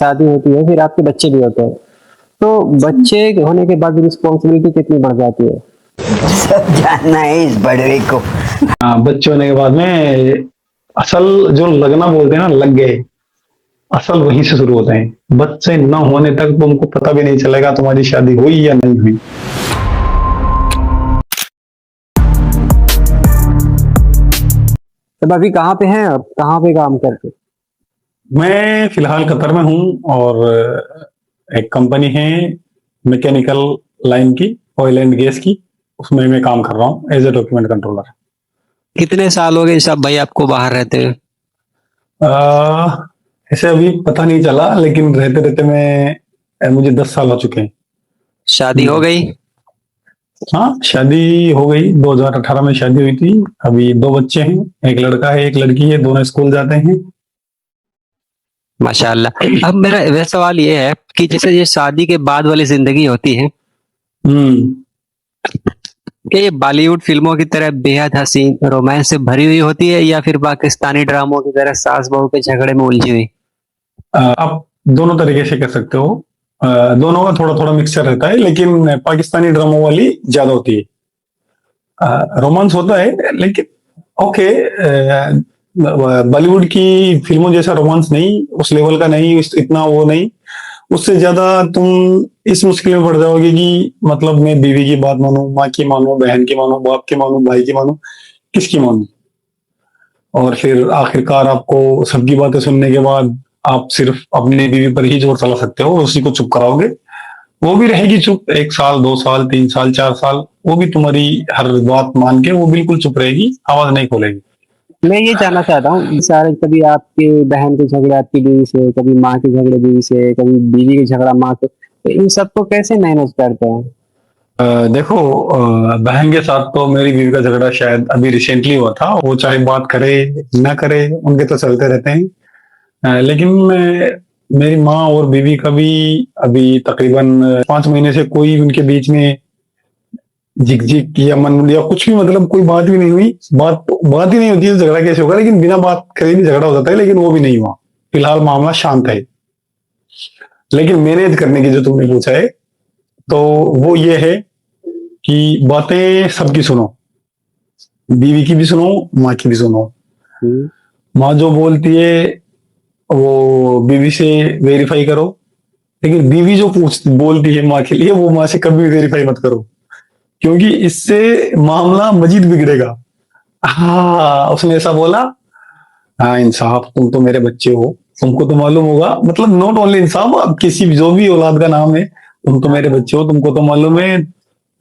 शादी होती है, फिर आपके बच्चे भी होते हैं। तो बच्चे होने के बाद रिस्पॉन्सिबिलिटी कितनी बढ़ जाती है? सब जानना है इस बड़वे को। हाँ, बच्चे होने के बाद में असल जो लगना बोलते हैं ना, लग गए, असल वहीं से शुरू होते हैं। बच्चे न होने तक तुमको पता भी नहीं चलेगा तुम्हारी शादी हुई या नहीं हुई। तब अभी कहाँ पे हैं आप, कहाँ पे काम करते? मैं फिलहाल कतर में हूँ और एक कंपनी है मैकेनिकल लाइन की, ऑयल एंड गैस की, उसमें मैं काम कर रहा हूँ एज ए डॉक्यूमेंट कंट्रोलर। कितने साल हो गए सब भाई आपको बाहर रहते हुए? ऐसे अभी पता नहीं चला, लेकिन रहते रहते मुझे 10 साल हो चुके हैं। शादी हो गई? हाँ, शादी हो गई, 2018 में शादी हुई थी। अभी 2 बच्चे हैं, एक लड़का है एक लड़की है, दोनों स्कूल जाते हैं। माशाल्लाह। अब मेरा वह सवाल ये है कि जैसे ये शादी के बाद वाली जिंदगी होती है, हम्म। क्या ये बॉलीवुड फिल्मों की तरह बेहद हसीन रोमांस से भरी हुई होती है, या फिर पाकिस्तानी ड्रामों की तरह सास बहू के झगड़े में उलझी हुई? आप दोनों तरीके से कर सकते हो। दोनों का थोड़ा थोड़ा मिक्सचर रहता है, लेकिन पाकिस्तानी ड्रामों वाली ज्यादा होती है। रोमांस होता है लेकिन ओके, बॉलीवुड की फिल्मों जैसा रोमांस नहीं, उस लेवल का नहीं, इतना वो नहीं। उससे ज्यादा तुम इस मुश्किल में पड़ जाओगे कि मतलब मैं बीवी की बात मानूं, माँ की मानूं, बहन की मानूं, बाप की मानूं, भाई की मानूं, किसकी मानूं। और फिर आखिरकार आपको सबकी बातें सुनने के बाद आप सिर्फ अपनी बीवी पर ही जोर चला सकते हो, उसी को चुप कराओगे। वो भी रहेगी चुप, 1 साल 2 साल 3 साल 4 साल, वो भी तुम्हारी हर बात मान के वो बिल्कुल चुप रहेगी, आवाज नहीं खोलेगी। मैं ये जानना चाहता हूँ, सारे कभी आपके बहन के झगड़े आपकी बीवी से, कभी माँ के झगड़े बीवी से, कभी बीवी के झगड़ा माँ से, तो इन सबको कैसे मैनेज करते हैं? देखो, बहन के साथ तो मेरी बीवी का झगड़ा शायद अभी रिसेंटली हुआ था। वो चाहे बात करे ना करे, उनके तो चलते रहते हैं। लेकिन मेरी माँ और बीवी का भी अभी तकरीबन 5 महीने से कोई उनके बीच में झिकझिक या मन या कुछ भी, मतलब कोई बात भी नहीं हुई। बात ही नहीं होती है तो झगड़ा कैसे होगा, लेकिन बिना बात करे भी झगड़ा हो जाता है, लेकिन वो भी नहीं हुआ। फिलहाल मामला शांत है। लेकिन मैनेज करने की जो तुमने पूछा है, तो वो ये है कि बातें सबकी सुनो, बीवी की भी सुनो, माँ की भी सुनो। माँ जो बोलती है वो बीवी से वेरीफाई करो, लेकिन बीवी जो पूछ बोलती है माँ के लिए, वो माँ से कभी वेरीफाई मत करो, क्योंकि इससे मामला मजीद बिगड़ेगा। हाँ, उसने ऐसा बोला। हाँ इंसाफ, तुम तो मेरे बच्चे हो, तुमको तो मालूम होगा, मतलब नॉट ओनली इंसाफ, अब किसी भी जो भी औलाद का नाम है, तुम तो मेरे बच्चे हो, तुमको तो मालूम है,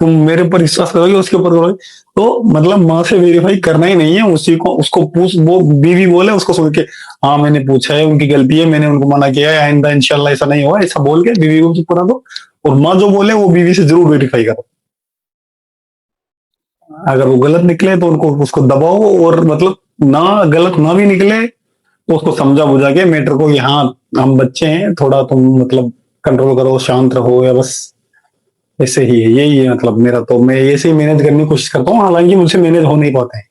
तुम मेरे ऊपर विश्वास करोगे, उसके ऊपर करोगे। तो मतलब माँ से वेरीफाई करना ही नहीं है, उसी को उसको पूछ, वो बीवी बोले उसको सुन के, हाँ मैंने पूछा है, उनकी गलती है, मैंने उनको मना किया है, आइंदा इंशाल्लाह ऐसा नहीं होगा, ऐसा बोल के बीवी को चुप करा दो। और माँ जो बोले वो बीवी से जरूर वेरीफाई करो। अगर वो गलत निकले तो उनको उसको दबाओ, और मतलब ना गलत ना भी निकले तो उसको समझा बुझा के मैटर को कि हाँ हम बच्चे हैं, थोड़ा तुम मतलब कंट्रोल करो, शांत रहो, या बस ऐसे ही है। यही है मतलब मेरा, तो मैं ऐसे ही मैनेज करने की कोशिश करता हूँ, हालांकि मुझसे मैनेज हो नहीं पाता है।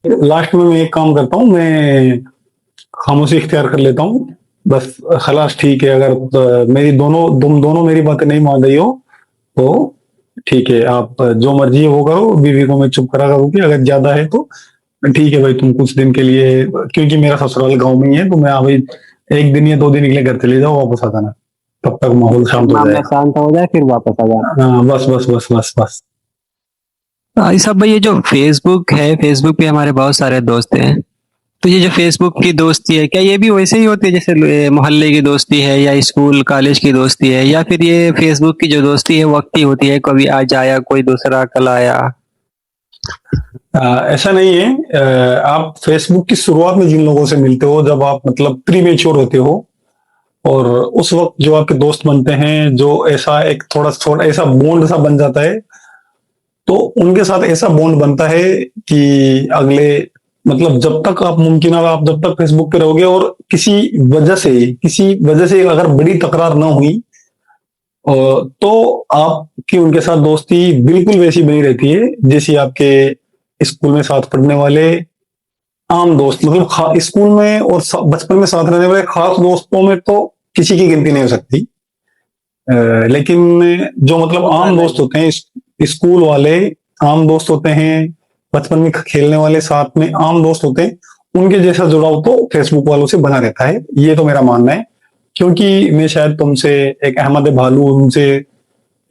लास्ट में मैं एक काम करता हूँ, मैं खामोशी इख्तियार कर लेता हूँ। बस खलास ठीक है, अगर मेरी तुम दोनों मेरी बातें नहीं मान रही हो तो ठीक है, आप जो मर्जी है वो करो। बीवी को मैं चुप करा करूँ कि अगर ज्यादा है तो ठीक है भाई, तुम कुछ दिन के लिए, क्योंकि मेरा ससुराल गांव में ही है, तो मैं हाँ भाई 1 दिन या 2 दिन के लिए घर चले जाओ, वापस आ जाना, तब तक माहौल शांत हो मामला जाएगा। शांत हो जाए फिर वापस आ जाए। हाँ बस बस बस बस बस। ये सब भाई, ये जो फेसबुक है, फेसबुक पे हमारे बहुत सारे दोस्त हैं। तो ये जो फेसबुक की दोस्ती है, क्या ये भी वैसे ही होती है जैसे मोहल्ले की दोस्ती है, या स्कूल कॉलेज की दोस्ती है, या फिर ये फेसबुक की जो दोस्ती है वक्ती होती है, कभी आज आया कोई दूसरा कल आया? ऐसा नहीं है। आप फेसबुक की शुरुआत में जिन लोगों से मिलते हो, जब आप मतलब प्री मेच्योर होते हो, और उस वक्त जो आपके दोस्त बनते हैं, जो ऐसा एक थोड़ा थोड़ा ऐसा बॉन्ड सा बन जाता है, तो उनके साथ ऐसा बॉन्ड बनता है कि अगले मतलब जब तक आप मुमकिन है, आप जब तक फेसबुक पे रहोगे और किसी वजह से अगर बड़ी तकरार ना हुई, तो आपकी उनके साथ दोस्ती बिल्कुल वैसी बनी रहती है जैसी आपके स्कूल में साथ पढ़ने वाले, आम दोस्त, मतलब स्कूल में और बचपन में साथ रहने वाले खास दोस्तों में तो किसी की गिनती नहीं हो सकती। लेकिन जो मतलब आम दोस्त होते हैं, स्कूल वाले आम दोस्त होते हैं, बचपन में खेलने वाले साथ में आम दोस्त होते हैं, उनके जैसा जुड़ाव तो फेसबुक वालों से बना रहता है, ये तो मेरा मानना है। क्योंकि मैं शायद तुमसे, एक अहमद भालू उनसे,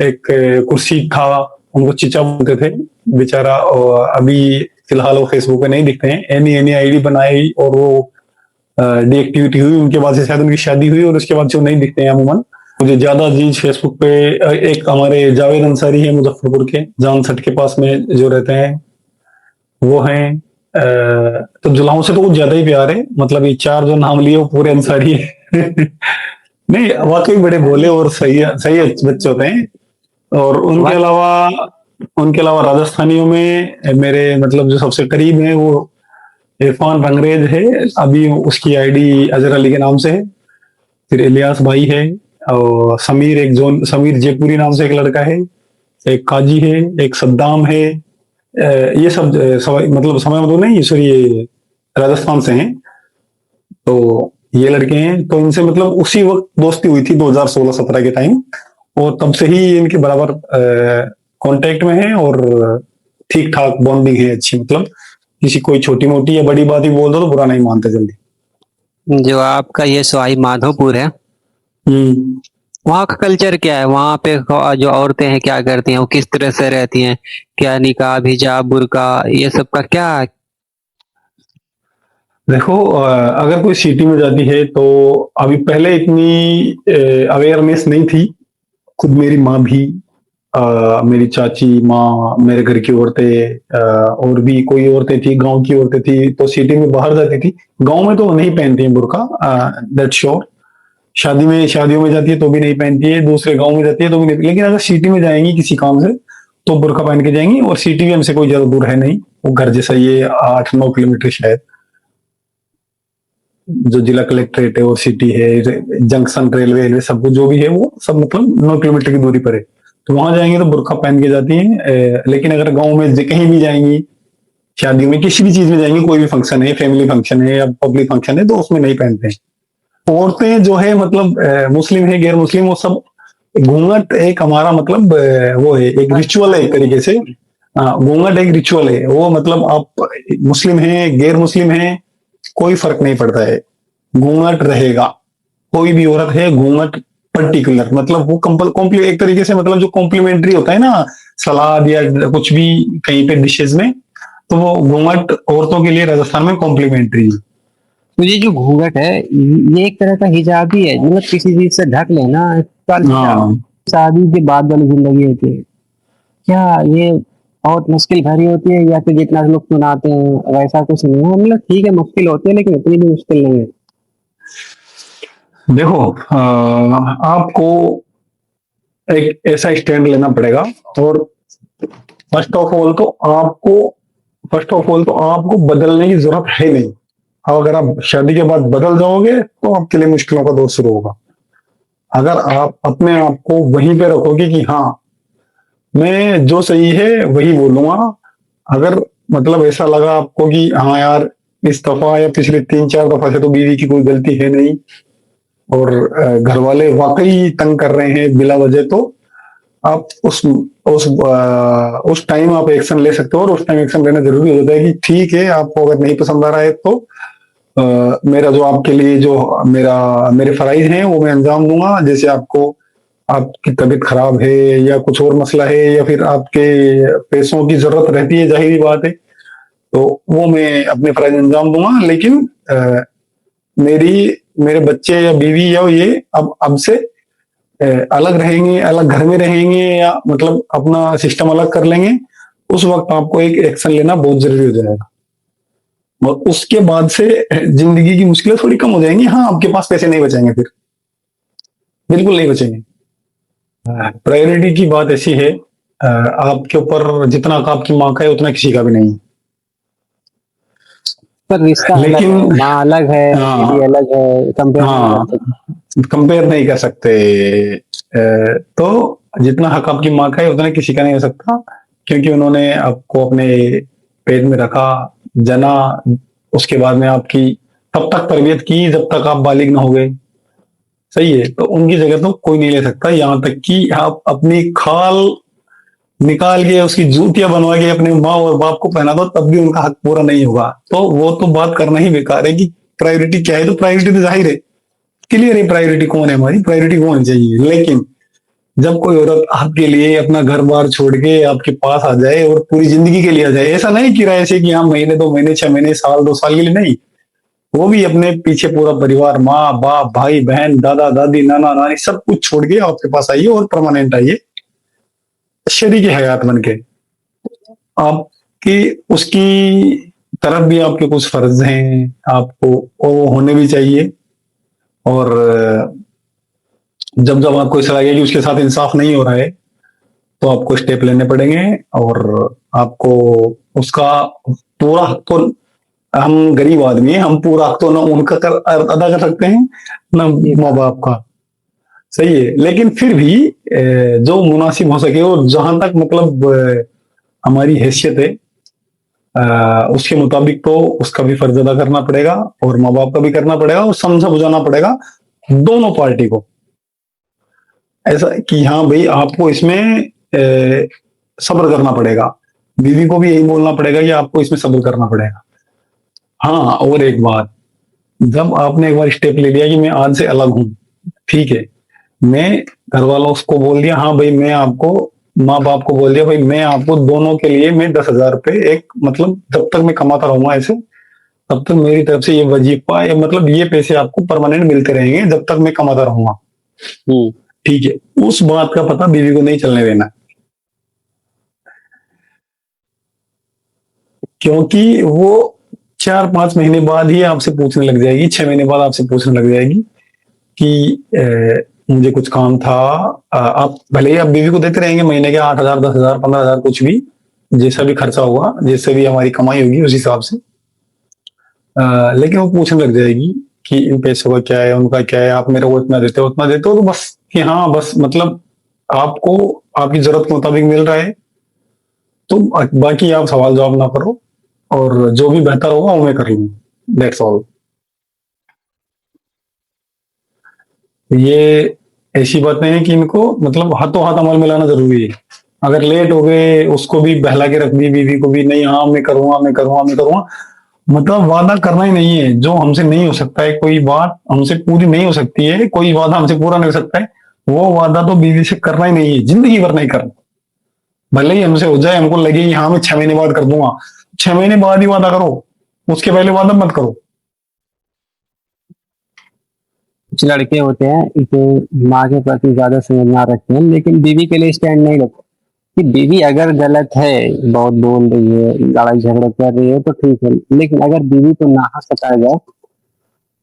एक कुर्सी था, उनको चीचा बोलते थे बेचारा, और अभी फिलहाल वो फेसबुक पे नहीं दिखते हैं। एनी एनी आईडी बनाई और वो डीएक्टिविटी हुई, उनके बाद से शायद उनकी शादी हुई और उसके बाद से वो नहीं दिखते हैं अमूमन। मुझे ज्यादा चीज फेसबुक पे एक हमारे जावेद अंसारी है मुजफ्फरपुर के, जान सट के पास में जो रहते हैं, वो हैं। तो जुलाहों से तो कुछ ज्यादा ही प्यार है, मतलब ये चार जो नाम लिए वो पूरे अंसारी है। नहीं, वाकई बड़े भोले और सही सही बच्चे होते हैं। और उनके अलावा राजस्थानियों में मेरे मतलब जो सबसे करीब है वो इरफान रंगरेज है, अभी उसकी आईडी अजहर अली के नाम से है। फिर इलियास भाई है, और समीर, एक जोन समीर जयपुरी नाम से एक लड़का है, एक काजी है, एक सद्दाम है। ये सब मतलब समय मतलब नहीं, सॉरी, ये राजस्थान से हैं। तो ये लड़के हैं, तो इनसे मतलब उसी वक्त दोस्ती हुई थी 2016-17 के टाइम, और तब से ही इनके बराबर कांटेक्ट में है, और ठीक ठाक बॉन्डिंग है अच्छी। मतलब किसी कोई छोटी मोटी या बड़ी बात ही बोल दो तो बुरा नहीं मानते जल्दी। जो आपका ये सवाई माधोपुर है, हम्म। वहाँ का कल्चर क्या है? वहाँ पे जो औरतें हैं क्या करती हैं, वो किस तरह से रहती हैं? क्या निकाब, हिजाब, बुर्का, ये सब का क्या? देखो, अगर कोई सिटी में जाती है तो अभी पहले इतनी अवेयरनेस नहीं थी। खुद मेरी माँ भी, मेरी चाची माँ, मेरे घर की औरतें, और भी कोई औरतें थी, गांव की औरतें थी, तो सिटी में बाहर जाती थी। गांव में तो नहीं पहनती है बुर्का, दैट श्योर। शादियों में जाती है तो भी नहीं पहनती है, दूसरे गांव में जाती है तो भी नहीं। लेकिन अगर सिटी में जाएंगी किसी काम से तो बुर्का पहन के जाएंगी, और सिटी भी हमसे कोई ज्यादा दूर है नहीं, वो घर जैसा, ये 8-9 किलोमीटर शायद। जो जिला कलेक्ट्रेट है और सिटी है, जंक्शन, रेलवे सब कुछ जो भी है, वो सब मतलब 9 किलोमीटर की दूरी पर है। तो वहां जाएंगे तो बुर्का पहन के जाती हैं। लेकिन अगर गांव में कहीं भी जाएंगी, शादियों में, किसी भी चीज में जाएंगी, कोई भी फंक्शन है, फैमिली फंक्शन है या पब्लिक फंक्शन है, तो उसमें नहीं पहनते हैं। औरतें जो है मतलब मुस्लिम है, गैर मुस्लिम, वो सब, घूंघट एक हमारा मतलब वो है, एक रिचुअल है एक तरीके से। घूंघट एक रिचुअल है, वो मतलब आप मुस्लिम है, गैर मुस्लिम है, कोई फर्क नहीं पड़ता है, घूंघट रहेगा। कोई भी औरत है, घूंघट पर्टिकुलर, मतलब वो एक तरीके से, मतलब जो कॉम्प्लीमेंट्री होता है ना, सलाद या कुछ भी कहीं पे डिशेज में, तो वो घूंघट औरतों के लिए राजस्थान में कॉम्प्लीमेंट्री है। तो ये जो घूंघट है, ये एक तरह का हिजाब ही है, मतलब किसी चीज से ढक लेना, इसका हाँ। शादी के बाद वाली जिंदगी होती है क्या? ये बहुत मुश्किल भरी होती है, या फिर जितना लोग सुनाते हैं वैसा कुछ नहीं है? मतलब ठीक है, मुश्किल होती है, लेकिन इतनी भी मुश्किल नहीं है। देखो, आपको एक ऐसा स्टैंड लेना पड़ेगा, और फर्स्ट ऑफ ऑल तो आपको फर्स्ट ऑफ ऑल तो आपको बदलने की जरूरत है नहीं। अब अगर आप शादी के बाद बदल जाओगे तो आपके लिए मुश्किलों का दौर शुरू होगा। अगर आप अपने आप को वहीं पे रखोगे कि हाँ, मैं जो सही है वही बोलूंगा, अगर मतलब ऐसा लगा आपको कि हाँ यार, इस दफा या पिछले 3-4 दफा से तो बीवी की कोई गलती है नहीं, और घर वाले वाकई तंग कर रहे हैं बिला वजह, तो आप उस टाइम आप एक्शन ले सकते हो। और उस टाइम एक्शन लेना जरूरी होता है कि ठीक है, आपको अगर नहीं पसंद आ रहा है तो मेरा जो आपके लिए जो मेरे फराइज हैं वो मैं अंजाम दूंगा। जैसे आपकी तबीयत खराब है या कुछ और मसला है, या फिर आपके पैसों की जरूरत रहती है, जाहिर बात है, तो वो मैं अपने फराइज अंजाम दूंगा। लेकिन मेरे बच्चे या बीवी या ये अब से अलग रहेंगे, अलग घर में रहेंगे, या मतलब अपना सिस्टम अलग कर लेंगे, उस वक्त आपको एक एक्शन लेना बहुत जरूरी हो जाएगा। और उसके बाद से जिंदगी की मुश्किलें थोड़ी कम हो जाएंगी। हाँ, आपके पास पैसे नहीं बचेंगे, फिर बिल्कुल नहीं बचेंगे। प्रायोरिटी की बात ऐसी है, आपके ऊपर जितना आपकी माँ का है उतना किसी का भी नहीं। पर रिश्ता अलग लेकिन है, माँ अलग है, हाँ, बीवी अलग है, कंपेयर नहीं हाँ, कर सकते। कंपेयर नहीं कर सकते। तो जितना हक आपकी माँ का है उतना किसी का नहीं हो सकता, क्योंकि उन्होंने आपको अपने पेट में रखा, जना, उसके बाद में आपकी तब तक तरबियत की जब तक आप बालिग ना हो गए। सही है, तो उनकी जगह तो कोई नहीं ले सकता। यहाँ तक कि आप अपनी खाल निकाल के उसकी जूतियां बनवा के अपने माँ और बाप को पहना दो, तब भी उनका हक पूरा नहीं होगा। तो वो तो बात करना ही बेकार है कि प्रायोरिटी क्या है। तो प्रायोरिटी तो जाहिर है, क्लियर है प्रायोरिटी कौन है, हमारी प्रायोरिटी कौन चाहिए। लेकिन जब कोई औरत आपके लिए अपना घर बार छोड़ के आपके पास आ जाए और पूरी जिंदगी के लिए आ जाए, ऐसा नहीं किराए से कि हाँ महीने 2 महीने 6 महीने साल 2 साल के लिए नहीं, वो भी अपने पीछे पूरा परिवार, माँ बाप भाई बहन दादा दादी नाना नानी सब कुछ छोड़ के आपके पास आइए और परमानेंट आइए, शरीक हयात बन के। आपकी उसकी तरफ भी आपके कुछ फर्ज हैं आपको, और वो होने भी चाहिए। और जब जब आपको ऐसा लगे कि उसके साथ इंसाफ नहीं हो रहा है, तो आपको स्टेप लेने पड़ेंगे। और आपको उसका पूरा हक तो, हम गरीब आदमी हैं, हम पूरा हक तो ना उनका अदा कर सकते हैं ना माँ बाप का। सही है, लेकिन फिर भी जो मुनासिब हो सके और जहां तक मतलब हमारी हैसियत है उसके मुताबिक तो उसका भी फर्ज अदा करना पड़ेगा और माँ बाप का भी करना पड़ेगा और समझा बुझाना पड़ेगा दोनों पार्टी को। ऐसा कि हाँ भाई आपको इसमें सब्र करना पड़ेगा, बीवी को भी यही बोलना पड़ेगा कि आपको इसमें सब्र करना पड़ेगा। हाँ, और एक बात, जब आपने एक बार स्टेप ले लिया कि मैं आज से अलग हूं, ठीक है, मैं घर वालों को बोल दिया, हाँ भाई मैं आपको, माँ बाप को बोल दिया भाई मैं आपको दोनों के लिए मैं 10,000 रुपये एक, मतलब जब तक मैं कमाता रहूंगा ऐसे, तब तक मेरी तरफ से ये वजीफा या मतलब ये पैसे आपको परमानेंट मिलते रहेंगे जब तक मैं कमाता रहूंगा। ठीक है, उस बात का पता बीवी को नहीं चलने देना, क्योंकि वो 4-5 महीने बाद ही आपसे पूछने लग जाएगी, 6 महीने बाद आपसे पूछने लग जाएगी कि मुझे कुछ काम था। आप भले ही आप बीवी को देते रहेंगे महीने के 8,000 10,000 15,000 कुछ भी, जैसा भी खर्चा होगा, जैसे भी हमारी कमाई होगी उस हिसाब से, लेकिन वो पूछने लग जाएगी कि इन पैसों का क्या है, उनका क्या है, आप मेरे को इतना देते हो उतना देते हो, तो बस कि हाँ बस मतलब आपको आपकी जरूरत के मुताबिक मिल रहा है, तो बाकी आप सवाल जवाब ना करो और जो भी बेहतर होगा वो मैं कर लूंगा, दैट्स ऑल। ये ऐसी बातें हैं कि इनको मतलब हाथों हाथ अमल में लाना जरूरी है। अगर लेट हो गए, उसको भी बहला के रख दी बीवी को भी, नहीं हाँ मैं करूंगा मैं करूंगा मैं करूंगा, मतलब वादा करना ही नहीं है। जो हमसे नहीं हो सकता है, कोई बात हमसे पूरी नहीं हो सकती है, कोई वादा हमसे पूरा नहीं हो सकता है, वो वादा तो बीवी से करना ही नहीं है, जिंदगी भर नहीं करना। भले ही हमसे हो जाए, हमको लगे कि हाँ मैं 6 महीने बाद कर दूंगा, 6 महीने बाद ही वादा करो, उसके पहले वादा मत करो। कुछ लड़के होते हैं जो माँ के प्रति ज्यादा समझदार रखते हैं, लेकिन बीवी के लिए स्टैंड नहीं लेते। कि बीवी अगर गलत है, बहुत बोल रही है, लड़ाई झगड़ा कर रही है तो ठीक है, लेकिन अगर बीवी को नाहक सताया जाए,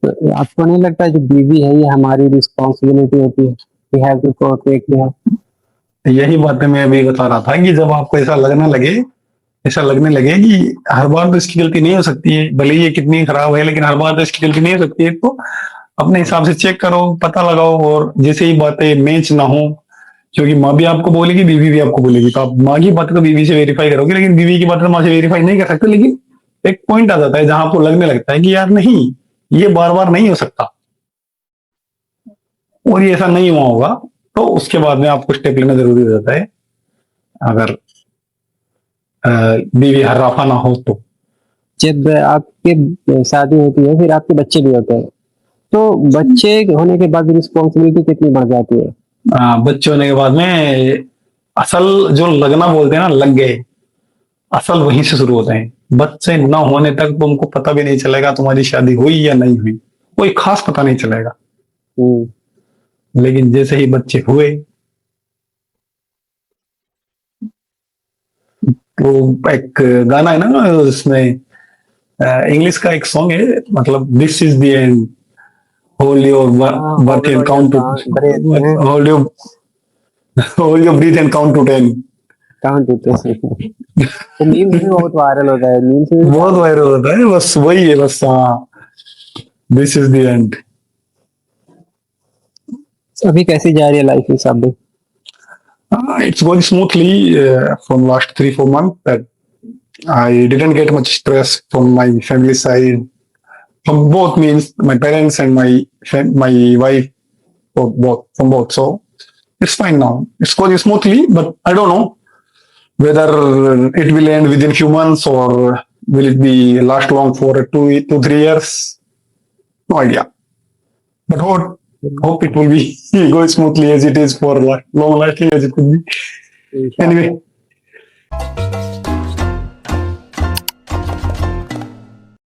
तो आपको नहीं लगता जो बीवी है ये हमारी रिस्पॉन्सिबिलिटी होती है, we have to protect her. यही बातें मैं अभी बता रहा था कि जब आपको ऐसा लगने लगे कि हर बार तो इसकी गलती नहीं हो सकती है, भले ही ये कितनी खराब है लेकिन हर बार तो इसकी गलती नहीं हो सकती है, तो अपने हिसाब से चेक करो, पता लगाओ, और जैसे ही बातें मैच ना हो, क्योंकि माँ भी आपको बोलेगी बीवी भी आपको बोलेगी, तो आप माँ की बात को बीवी से वेरीफाई करोगे, लेकिन बीवी की बात को माँ से वेरीफाई नहीं कर सकते। लेकिन एक पॉइंट आ जाता है जहां आपको लगने लगता है कि यार नहीं, ये बार बार नहीं हो सकता और ये ऐसा नहीं हुआ होगा, तो उसके बाद में आपको स्टेप लेना जरूरी हो जाता है। अगर बीवी हर्राफा ना हो तो। जब आपके शादी होती है, फिर आपके बच्चे भी होते हैं, तो बच्चे होने के बाद रिस्पॉन्सिबिलिटी कितनी बढ़ जाती है। बच्चे होने के बाद में असल जो लगना बोलते हैं ना, लग गए, असल वहीं से शुरू होते हैं। बच्चे न होने तक तुमको पता भी नहीं चलेगा तुम्हारी शादी हुई या नहीं हुई, कोई खास पता नहीं चलेगा। लेकिन जैसे ही बच्चे हुए, तो एक गाना है ना उसमें, इंग्लिश का एक सॉन्ग है, मतलब this is the end, hold your birth and count to, hold your breath and count to 10। Count होते हैं। तो मीम भी बहुत वायरल होता है, मीम से बहुत वायरल होता है, बस वही है, बस हाँ, दिस इज द एंड। अभी कैसी जा रही है लाइफ इस सब। It's going smoothly from last 3-4 months that I didn't get much stress from my family side. From both means my parents and my wife, from both. So it's fine now. It's going smoothly, but I don't know whether it will end within few months or will it be last long for 2 3 years. No idea. But hope it will be go smoothly as it is for long lasting as it could be. Anyway.